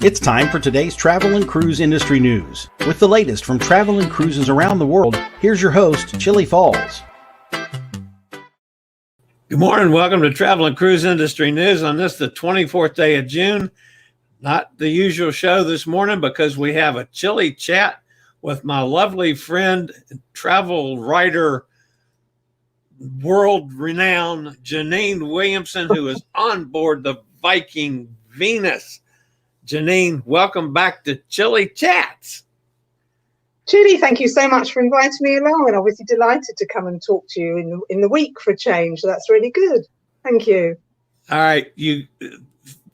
It's time for today's travel and cruise industry news. With the latest from travel and cruises around the world, here's your host, Chillie Falls. Good morning. Welcome to Travel and Cruise Industry News on this, the 24th day of June. Not the usual show this morning because we have a chilly chat with my lovely friend, travel writer, world-renowned Jeannine Williamson, who is on board the Viking Venus. Jeannine, welcome back to Chillie Chats. Chillie, thank you so much for inviting me along, and obviously delighted to come and talk to you in the week for a change. So that's really good. Thank you. All right, you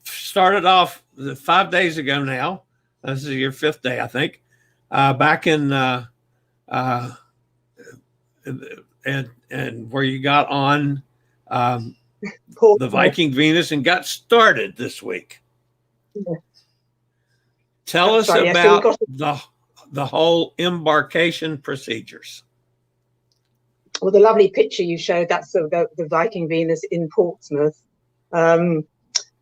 started off 5 days ago now. This is your fifth day, I think. Back in and where you got on the Viking Venus and got started this week. Yeah. Tell us about the whole embarkation procedures. Well, the lovely picture you showed, that's the Viking Venus in Portsmouth. And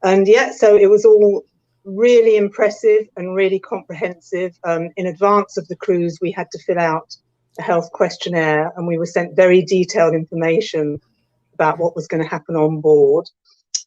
yeah, so it was all really impressive and really comprehensive. In advance of the cruise, we had to fill out a health questionnaire, and we were sent very detailed information about what was going to happen on board.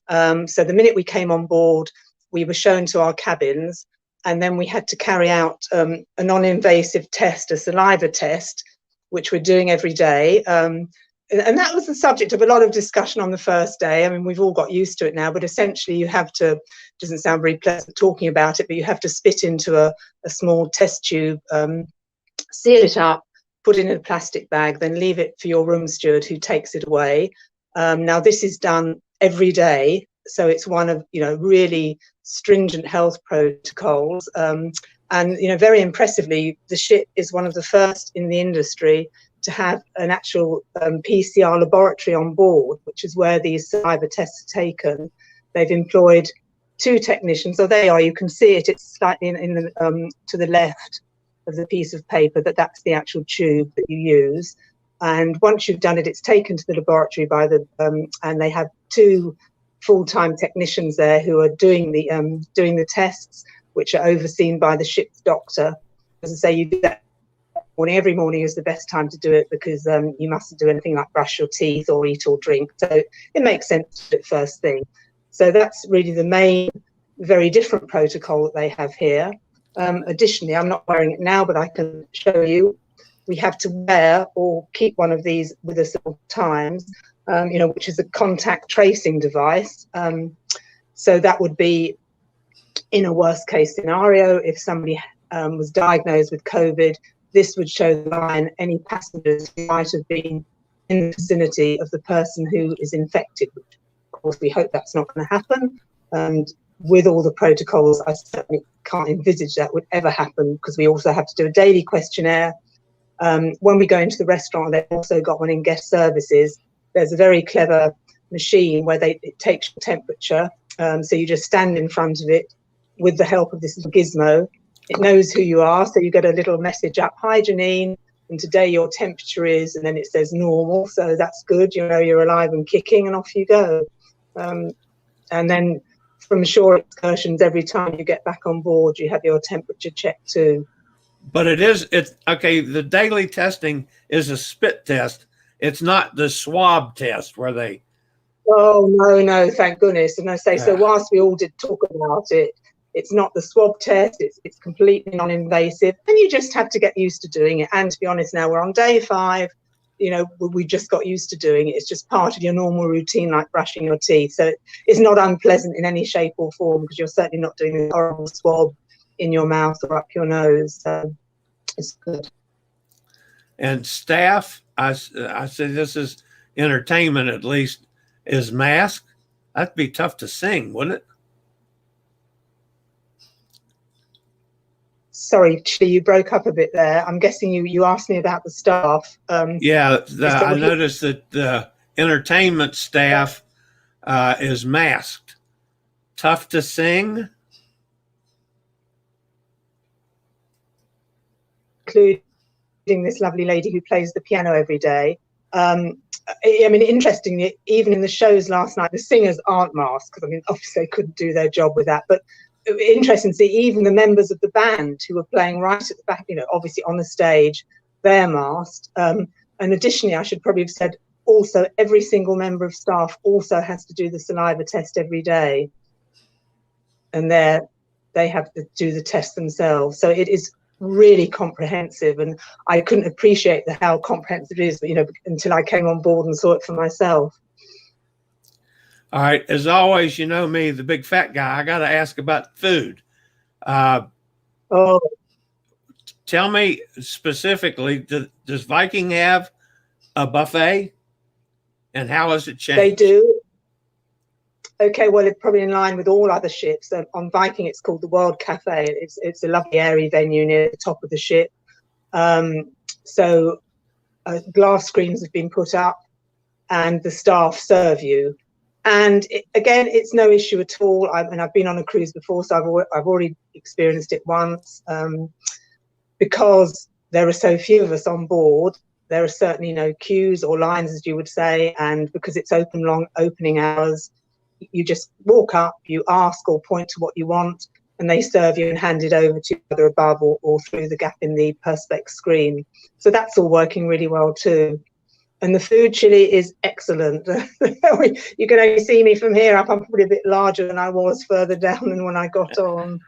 So the minute we came on board, we were shown to our cabins, and then we had to carry out a non-invasive test, a saliva test, which we're doing every day. And that was the subject of a lot of discussion on the first day. I mean, we've all got used to it now, but essentially you have to, doesn't sound very pleasant talking about it, but you have to spit into a small test tube, seal it up, put it in a plastic bag, then leave it for your room steward who takes it away. Now this is done every day. So it's one of, really stringent health protocols. And, very impressively, the ship is one of the first in the industry to have an actual PCR laboratory on board, which is where these saliva tests are taken. They've employed 2 technicians. So there you are, you can see it. It's slightly in the, to the left of the piece of paper, that's the actual tube that you use. And once you've done it, it's taken to the laboratory by and they have 2 full-time technicians there who are doing the tests, which are overseen by the ship's doctor. As I say, you do that morning. Every morning is the best time to do it because you mustn't do anything like brush your teeth or eat or drink. So it makes sense to do it first thing. So that's really the main, very different protocol that they have here. Additionally, I'm not wearing it now, but I can show you. We have to wear or keep one of these with us at all times. Which is a contact tracing device. So that would be in a worst case scenario, if somebody was diagnosed with COVID, this would show the line any passengers who might have been in the vicinity of the person who is infected. Of course, we hope that's not going to happen. And with all the protocols, I certainly can't envisage that would ever happen because we also have to do a daily questionnaire. When we go into the restaurant, they've also got one in guest services. There's a very clever machine where it takes your temperature. So you just stand in front of it with the help of this little gizmo. It knows who you are. So you get a little message up, "Hi, Jeannine, and today your temperature is," and then it says normal. So that's good. You're alive and kicking, and off you go. And then from shore excursions, every time you get back on board, you have your temperature checked too. But it's okay. The daily testing is a spit test. It's not the swab test where they. Oh, no, thank goodness. And I say, so whilst we all did talk about it, it's not the swab test. It's completely non-invasive. And you just have to get used to doing it. And to be honest, now we're on day 5. We just got used to doing it. It's just part of your normal routine, like brushing your teeth. So it's not unpleasant in any shape or form because you're certainly not doing a horrible swab in your mouth or up your nose. So it's good. And staff, I said this is entertainment at least, is masked. That'd be tough to sing, wouldn't it? Sorry, Chillie, you broke up a bit there. I'm guessing you asked me about the staff. Yeah, I noticed that the entertainment staff is masked. Tough to sing? Including this lovely lady who plays the piano every day. I mean, interestingly, even in the shows last night, the singers aren't masked because, I mean, obviously they couldn't do their job with that. But interesting to see even the members of the band who were playing right at the back, obviously on the stage, they're masked. And additionally, I should probably have said also every single member of staff also has to do the saliva test every day. And they have to do the test themselves. So it is really comprehensive. And I couldn't appreciate how comprehensive it is, until I came on board and saw it for myself. All right. As always, you know me, the big fat guy, I got to ask about food. Tell me specifically, does Viking have a buffet, and how has it changed? They do. Okay, well, it's probably in line with all other ships. On Viking, it's called the World Cafe. It's a lovely airy venue near the top of the ship. So glass screens have been put up, and the staff serve you. And again, it's no issue at all. I've been on a cruise before, so I've already experienced it once. Because there are so few of us on board, there are certainly no queues or lines, as you would say. And because it's long opening hours, you just walk up, you ask or point to what you want, and they serve you and hand it over to you either above or through the gap in the perspex screen. So that's all working really well too. And the food, Chillie, is excellent. You can only see me from here up. I'm probably a bit larger than I was further down than when I got on.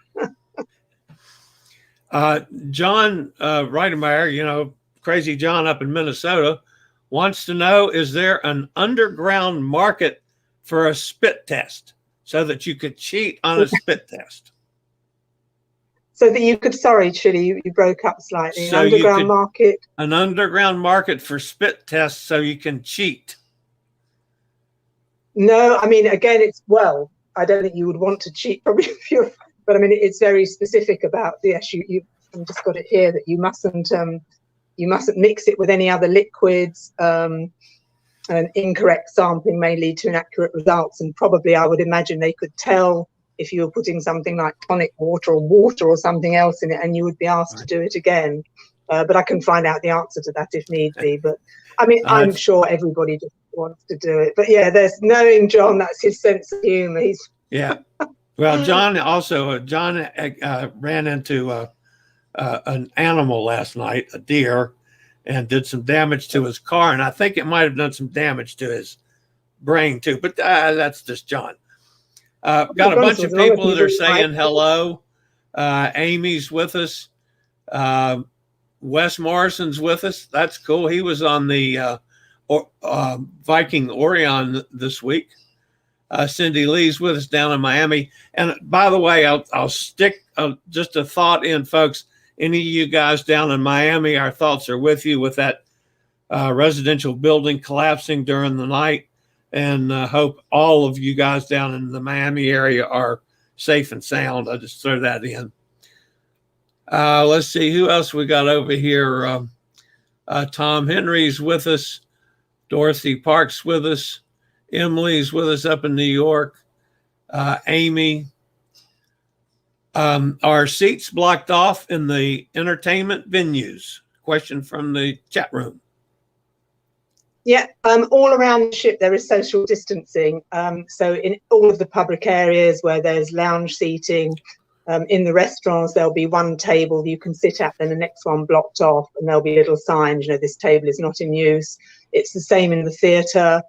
John Reitemeyer, Crazy John up in Minnesota, wants to know, is there an underground market for a spit test so that you could cheat on a spit test? So that you could, sorry, Chillie, you broke up slightly. So an underground market. An underground market for spit tests so you can cheat. No, I mean, again, I don't think you would want to cheat probably but I mean, it's very specific about I've just got it here that you mustn't mix it with any other liquids. An incorrect sampling may lead to inaccurate results, and probably I would imagine they could tell if you were putting something like tonic water or something else in it, and you would be asked to do it again. But I can find out the answer to that if need be. But I mean, I'm sure everybody just wants to do it. But yeah, knowing John, that's his sense of humor. Yeah. Well, John ran into an animal last night, a deer, and did some damage to his car. And I think it might have done some damage to his brain too. But that's just John. Got a bunch of people that are saying hello. Amy's with us. Wes Morrison's with us. That's cool. He was on the Viking Orion this week. Cindy Lee's with us down in Miami. And by the way, I'll stick just a thought in, folks. Any of you guys down in Miami, our thoughts are with you with that residential building collapsing during the night. And hope all of you guys down in the Miami area are safe and sound. I'll just throw that in. Let's see who else we got over here. Tom Henry's with us. Dorothy Park's with us. Emily's with us up in New York. Amy. Are seats blocked off in the entertainment venues? Question from the chat room. Yeah, all around the ship there is social distancing. So in all of the public areas where there's lounge seating, in the restaurants there'll be one table you can sit at, then the next one blocked off, and there'll be little signs, this table is not in use. It's the same in the theatre.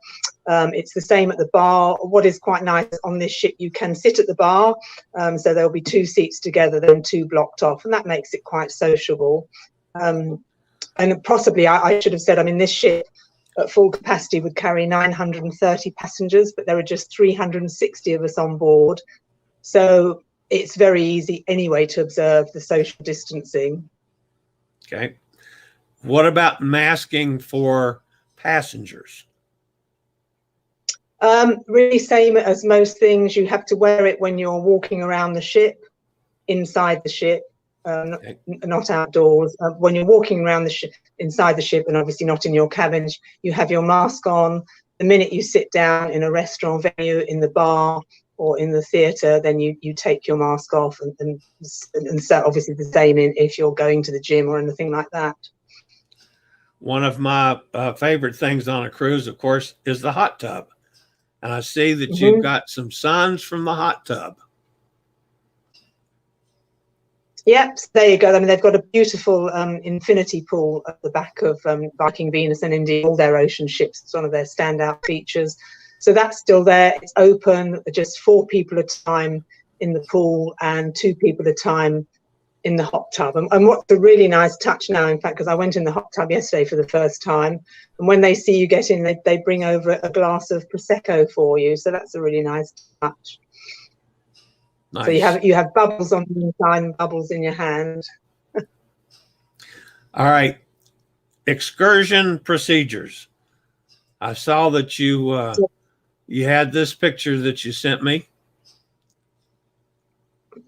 It's the same at the bar. What is quite nice on this ship, you can sit at the bar, so there'll be two seats together, then two blocked off, and that makes it quite sociable. And possibly I should have said, this ship at full capacity would carry 930 passengers, but there are just 360 of us on board. So it's very easy anyway to observe the social distancing. Okay. What about masking for passengers? Really same as most things. You have to wear it when you're walking around the ship, inside the ship. Not outdoors. When you're walking around the ship, inside the ship, and obviously not in your cabin, you have your mask on. The minute you sit down in a restaurant venue, in the bar or in the theatre, then you take your mask off, and so obviously the same if you're going to the gym or anything like that. One of my favorite things on a cruise, of course, is the hot tub. And I see that you've got some signs from the hot tub. Yep, so there you go. I mean, they've got a beautiful infinity pool at the back of Viking Venus, and indeed all their ocean ships. It's one of their standout features. So that's still there. It's open, just 4 people at a time in the pool and 2 people at a time in the hot tub. And what's a really nice touch now, in fact, because I went in the hot tub yesterday for the first time, and when they see you get in, they bring over a glass of Prosecco for you. So that's a really nice touch. Nice. So you have bubbles on the inside and bubbles in your hand. All right. Excursion procedures. I saw that you had this picture that you sent me.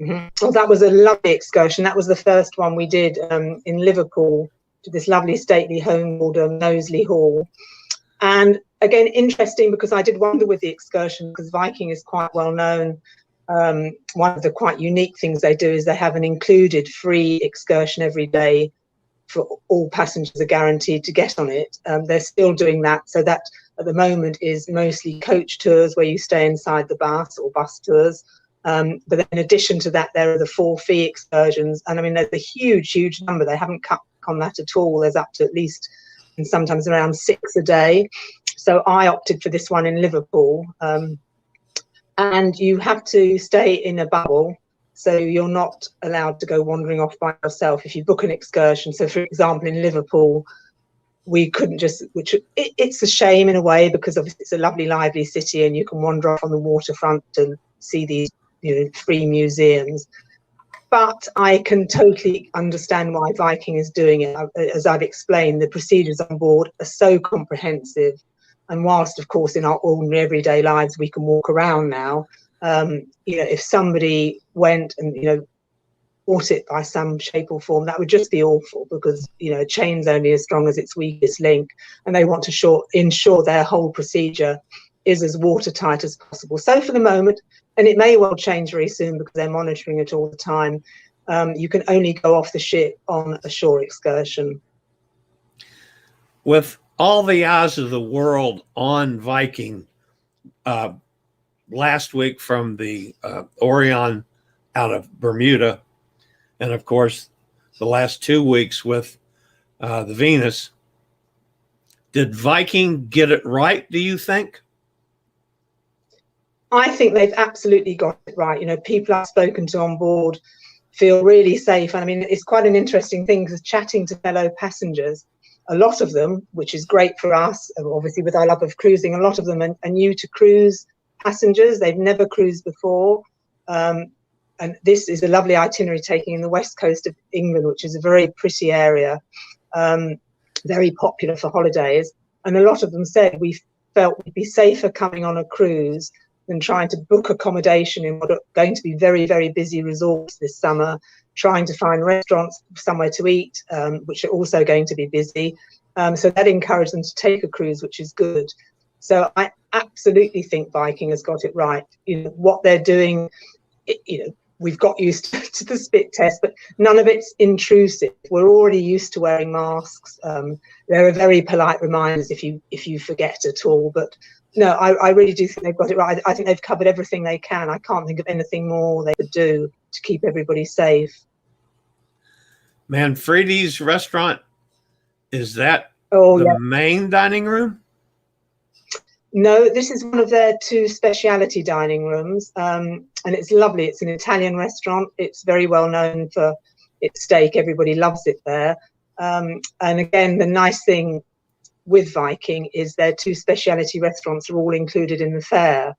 Mm-hmm. Well, that was a lovely excursion. That was the first one we did in Liverpool, to this lovely stately home called Knowsley Hall. And again, interesting, because I did wonder with the excursion, because Viking is quite well known. One of the quite unique things they do is they have an included free excursion every day for all passengers are guaranteed to get on it. They're still doing that. So that at the moment is mostly coach tours where you stay inside the bus, or bus tours. But then in addition to that, there are the 4 fee excursions. And I mean, there's a huge, huge number. They haven't cut on that at all. There's up to at least, and sometimes around 6 a day. So I opted for this one in Liverpool. And you have to stay in a bubble, so you're not allowed to go wandering off by yourself if you book an excursion. So, for example, in Liverpool, we couldn't just, it's a shame in a way, because obviously it's a lovely, lively city, and you can wander off on the waterfront and see these, free museums. But I can totally understand why Viking is doing it. As I've explained, the procedures on board are so comprehensive. And whilst, of course, in our ordinary everyday lives, we can walk around now, if somebody went and, bought it by some shape or form, that would just be awful, because, a chain's only as strong as its weakest link. And they want to ensure their whole procedure is as watertight as possible. So for the moment, and it may well change very soon because they're monitoring it all the time, you can only go off the ship on a shore excursion. With all the eyes of the world on Viking, last week from the Orion out of Bermuda, and of course the last 2 weeks with the Venus, did Viking get it right, do you think? I think they've absolutely got it right. People I've spoken to on board feel really safe. And I mean, it's quite an interesting thing, because chatting to fellow passengers, a lot of them, which is great for us, obviously with our love of cruising, a lot of them are new to cruise passengers. They've never cruised before. And this is a lovely itinerary taking in the west coast of England, which is a very pretty area, very popular for holidays. And a lot of them said, we felt we'd be safer coming on a cruise than trying to book accommodation in what are going to be very, very busy resorts this summer, trying to find restaurants, somewhere to eat, which are also going to be busy. So that encouraged them to take a cruise, which is good. So I absolutely think Viking has got it right. What they're doing, we've got used to the spit test, but none of it's intrusive. We're already used to wearing masks. There are very polite reminders if you forget at all. But no, I really do think they've got it right. I think they've covered everything they can. I can't think of anything more they could do to keep everybody safe. Manfredi's restaurant, is that main dining room? No, this is one of their 2 specialty dining rooms, and it's lovely. It's an Italian restaurant. It's very well known for its steak. Everybody loves it there. And again, the nice thing with Viking is their 2 specialty restaurants are all included in the fare.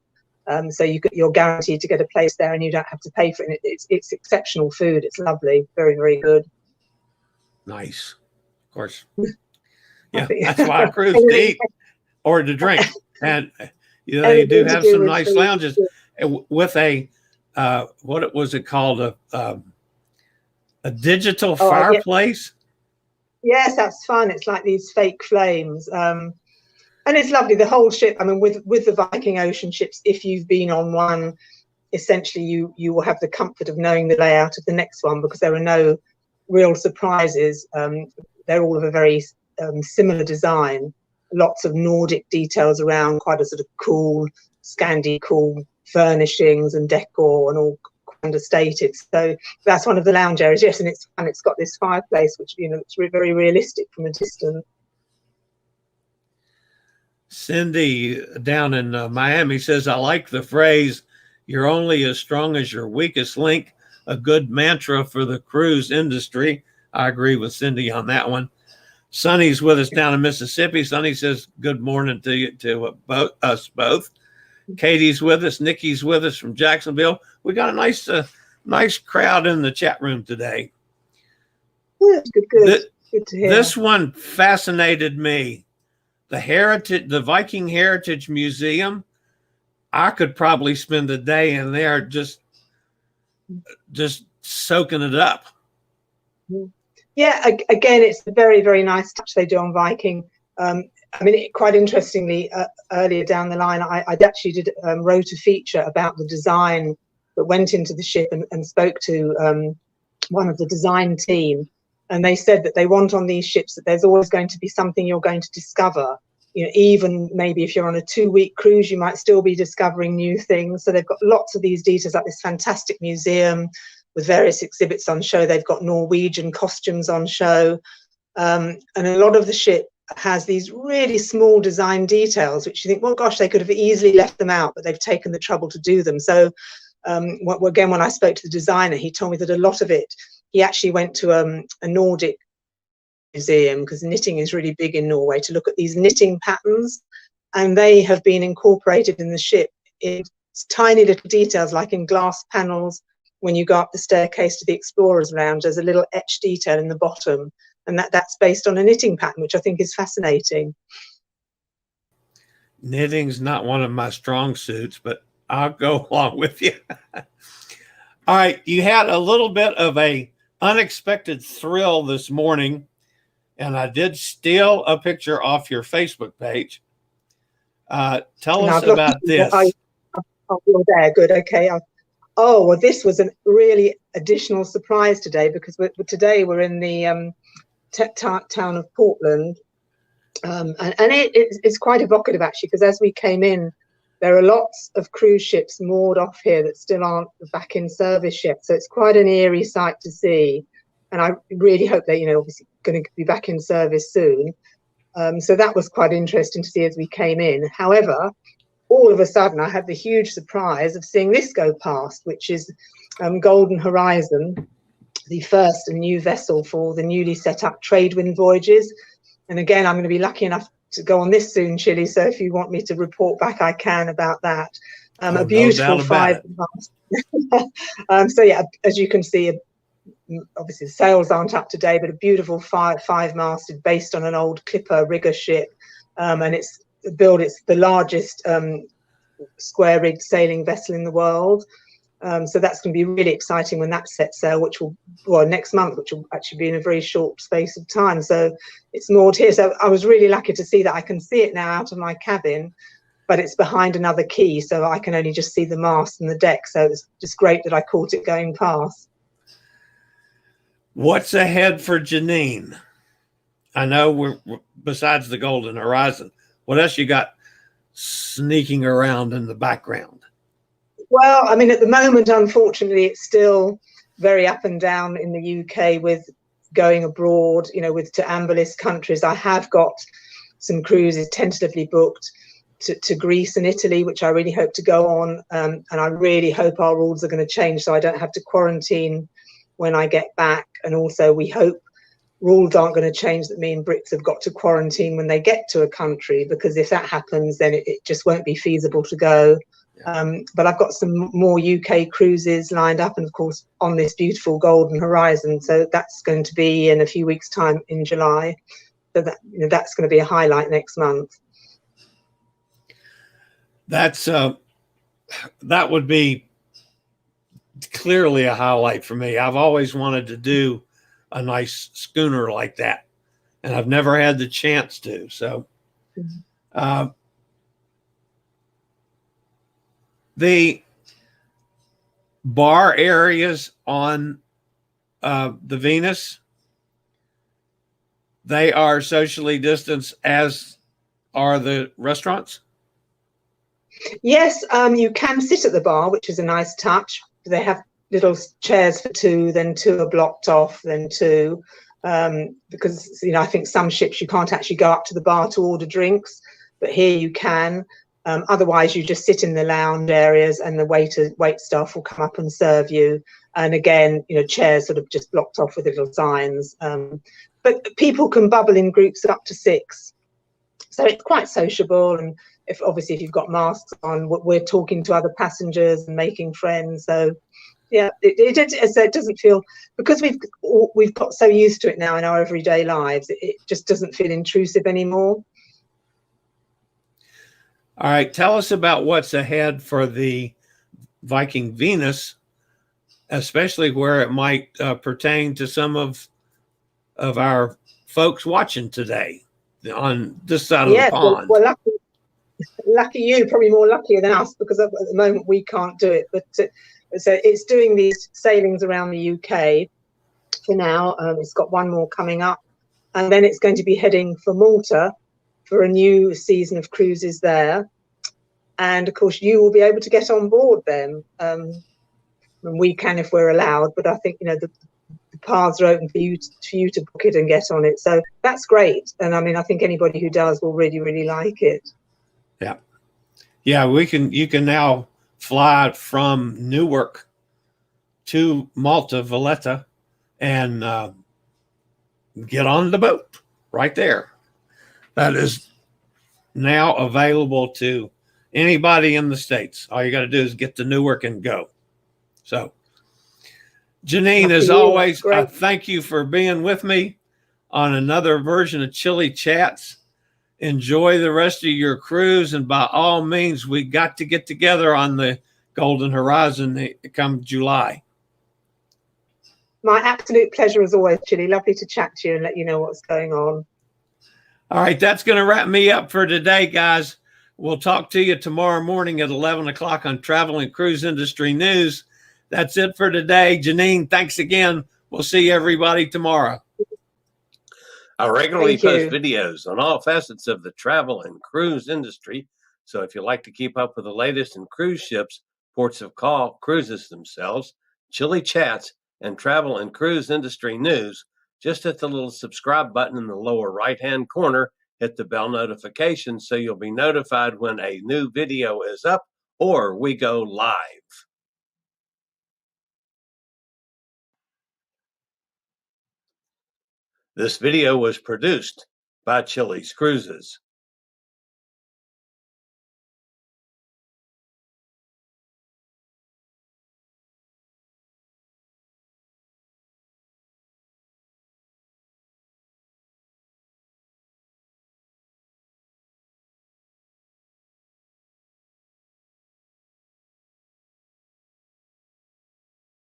So you're guaranteed to get a place there, and you don't have to pay for it. It's exceptional food. It's lovely, very, very good. Nice, of course. Yeah, that's why I cruise to eat or to drink. And they do have some nice lounges with a what was it called, a digital fireplace. Yes, that's fun. It's like these fake flames, and it's lovely. The whole ship. I mean, with the Viking ocean ships, if you've been on one, essentially you will have the comfort of knowing the layout of the next one, because there are no real surprises. They're all of a very similar design. Lots of Nordic details around, quite a sort of cool, Scandi cool furnishings and decor, and all understated. So that's one of the lounge areas. Yes, and it's got this fireplace, which it's very realistic from a distance. Cindy down in Miami says, I like the phrase, "You're only as strong as your weakest link," a good mantra for the cruise industry. I agree with Cindy on that one. Sonny's with us down in Mississippi. Sonny says, good morning to you, to us both. Katie's with us. Nikki's with us from Jacksonville. We got a nice crowd in the chat room today. Good. Good to hear. This one fascinated me. The Viking Heritage Museum. I could probably spend a day in there just soaking it up. Yeah, again, it's a very, very nice touch they do on Viking. Quite interestingly, earlier down the line, I actually wrote a feature about the design that went into the ship and spoke to one of the design team. And they said that they want on these ships that there's always going to be something you're going to discover. Even maybe if you're on a 2-week cruise, you might still be discovering new things. So they've got lots of these details, like this fantastic museum with various exhibits on show. They've got Norwegian costumes on show. And a lot of the ship has these really small design details, which you think, well, gosh, they could have easily left them out, but they've taken the trouble to do them. So again, when I spoke to the designer, he told me that a lot of it, he actually went to a Nordic museum, because knitting is really big in Norway, to look at these knitting patterns, and they have been incorporated in the ship in tiny little details, like in glass panels. When you go up the staircase to the Explorers Lounge, there's a little etched detail in the bottom, and that's based on a knitting pattern, which I think is fascinating. Knitting's not one of my strong suits, but I'll go along with you. All right, you had a little bit of a unexpected thrill this morning, and I did steal a picture off your Facebook page. Tell us about this. You're there. Good. Okay. Well, this was a really additional surprise today, because today we're in the town of Portland, and it's quite evocative, actually, because as we came in, there are lots of cruise ships moored off here that still aren't back in service yet. So it's quite an eerie sight to see. And I really hope that, obviously going to be back in service soon. So that was quite interesting to see as we came in. However, all of a sudden, I had the huge surprise of seeing this go past, which is Golden Horizon, the first and new vessel for the newly set up Tradewind voyages. And again, I'm going to be lucky enough to go on this soon, Chillie. So if you want me to report back, I can about that. A beautiful no doubt about it. So yeah, as you can see, obviously the sails aren't up today, but a beautiful five-masted, based on an old clipper rigger ship, and it's the largest square rigged sailing vessel in the world. So that's going to be really exciting when that sets sail, next month, which will actually be in a very short space of time. So it's moored here. So I was really lucky to see that. I can see it now out of my cabin, but it's behind another quay, so I can only just see the mast and the deck. So it's just great that I caught it going past. What's ahead for Jeannine? I know we're besides the Golden Horizon. What else you got sneaking around in the background? Well, at the moment, unfortunately, it's still very up and down in the UK with going abroad, to amberlist countries. I have got some cruises tentatively booked to Greece and Italy, which I really hope to go on. And I really hope our rules are going to change so I don't have to quarantine when I get back. And also we hope rules aren't going to change that me and Brits have got to quarantine when they get to a country, because if that happens, then it just won't be feasible to go. But I've got some more UK cruises lined up, and of course on this beautiful Golden Horizon. So that's going to be in a few weeks' time in July. So that's going to be a highlight next month. That would be clearly a highlight for me. I've always wanted to do a nice schooner like that, and I've never had the chance to. So the bar areas on the Venus, they are socially distanced, as are the restaurants? Yes, you can sit at the bar, which is a nice touch. They have little chairs for two, then two are blocked off, then two, because I think some ships you can't actually go up to the bar to order drinks, but here you can. Otherwise, you just sit in the lounge areas, and the wait staff will come up and serve you. And again, chairs sort of just blocked off with little signs. But people can bubble in groups of up to 6, so it's quite sociable. And if you've got masks on, we're talking to other passengers and making friends. So yeah, it doesn't feel, because we've got so used to it now in our everyday lives, it just doesn't feel intrusive anymore. All right, tell us about what's ahead for the Viking Venus, especially where it might pertain to some of our folks watching today on this side of the pond. Well, lucky you, probably more luckier than us, because at the moment we can't do it. But so it's doing these sailings around the UK for now. It's got one more coming up, and then it's going to be heading for Malta for a new season of cruises there. And of course, you will be able to get on board them. And we can if we're allowed, but I think the paths are open for you to book it and get on it. So that's great. And I mean, I think anybody who does will really, really like it. Yeah, you can now fly from Newark to Malta, Valletta, and get on the boat right there. That is now available to anybody in the States. All you got to do is get to Newark and go. So, Jeannine, as always, I thank you for being with me on another version of Chillie Chats. Enjoy the rest of your cruise, and by all means, we got to get together on the Golden Horizon come July. My absolute pleasure as always, Chillie. Lovely to chat to you and let you know what's going on. All right, that's going to wrap me up for today, guys. We'll talk to you tomorrow morning at 11 o'clock on Travel and Cruise Industry News. That's it for today. Jeannine, thanks again. We'll see everybody tomorrow. I regularly post videos on all facets of the travel and cruise industry. So if you like to keep up with the latest in cruise ships, ports of call, cruises themselves, Chillie Chats, and travel and cruise industry news, just hit the little subscribe button in the lower right-hand corner. Hit the bell notification so you'll be notified when a new video is up or we go live. This video was produced by Chillie's Cruises.